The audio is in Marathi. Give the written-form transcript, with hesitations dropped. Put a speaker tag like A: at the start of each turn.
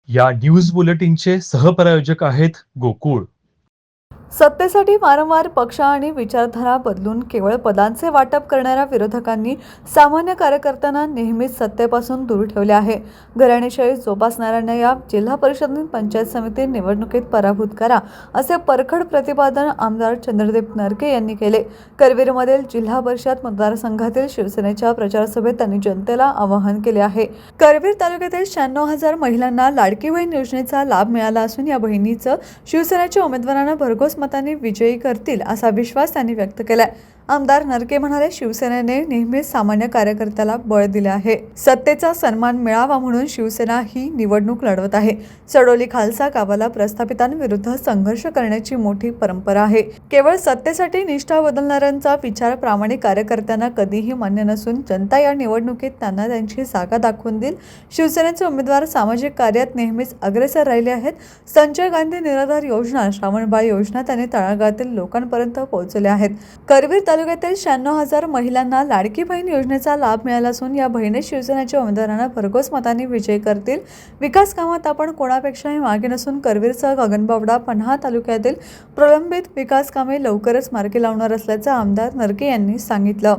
A: या न्यूज बुलेटिनचे सहप्रायोजक आहेत गोकुळ.
B: सत्तेसाठी वारंवार पक्ष आणि विचारधारा बदलून केवळ पदांचे वाटप करणाऱ्या विरोधकांनी सामान्य कार्यकर्त्यांना नेहमीच सत्तेपासून दूर ठेवले आहे. घराणेशाही जोपासणाऱ्यांना या जिल्हा परिषद आणि पंचायत समिती निवडणुकीत पराभूत करा, असे परखड प्रतिपादन आमदार चंद्रदीप नरके यांनी केले. करवीरमधील जिल्हा परिषद मतदारसंघातील शिवसेनेच्या प्रचारसभेत त्यांनी जनतेला आवाहन केले आहे. करवीर तालुक्यातील 96,000 महिलांना लाडकी बहीण योजनेचा लाभ मिळाला असून या बहिणीचं शिवसेनेच्या उमेदवारांना भरघोस मतांनी विजयी करतील असा विश्वास त्यांनी व्यक्त केलाय. आमदार नरके म्हणाले, शिवसेनेने नेहमीच सामान्य कार्यकर्त्याला बळ दिले आहे. सत्तेचा सन्मान मिळावा म्हणून शिवसेना ही निवडणूक लढवत आहे. सडोली खालसा गावाला प्रस्थापितांविरुद्ध संघर्ष करण्याची मोठी परंपरा आहे. केवळ सत्तेसाठी निष्ठा बदलणाऱ्यांचा विचार प्रामाणिक कार्यकर्त्यांना कधीही मान्य नसून जनता या निवडणुकीत त्यांना त्यांची जागा दाखवून देईल. शिवसेनेचे उमेदवार सामाजिक कार्यात नेहमीच अग्रेसर राहिले आहेत. संजय गांधी निराधार योजना, श्रावणबाळ योजना त्यांनी तळागाळातील लोकांपर्यंत पोहोचवल्या आहेत. करवीर तालुक्यातील 96,000 महिलांना लाडकी बहीण योजनेचा लाभ मिळाला असून या बहिणी शिवसेनेच्या उमेदवारांना भरघोस मतांनी विजयी करतील. विकास कामात आपण कोणापेक्षाही मागे नसून करवीरसह गगनबावडा, पन्हाळा तालुक्यातील प्रलंबित विकास कामे लवकरच मार्गी लावणार असल्याचं आमदार नरके यांनी सांगितलं.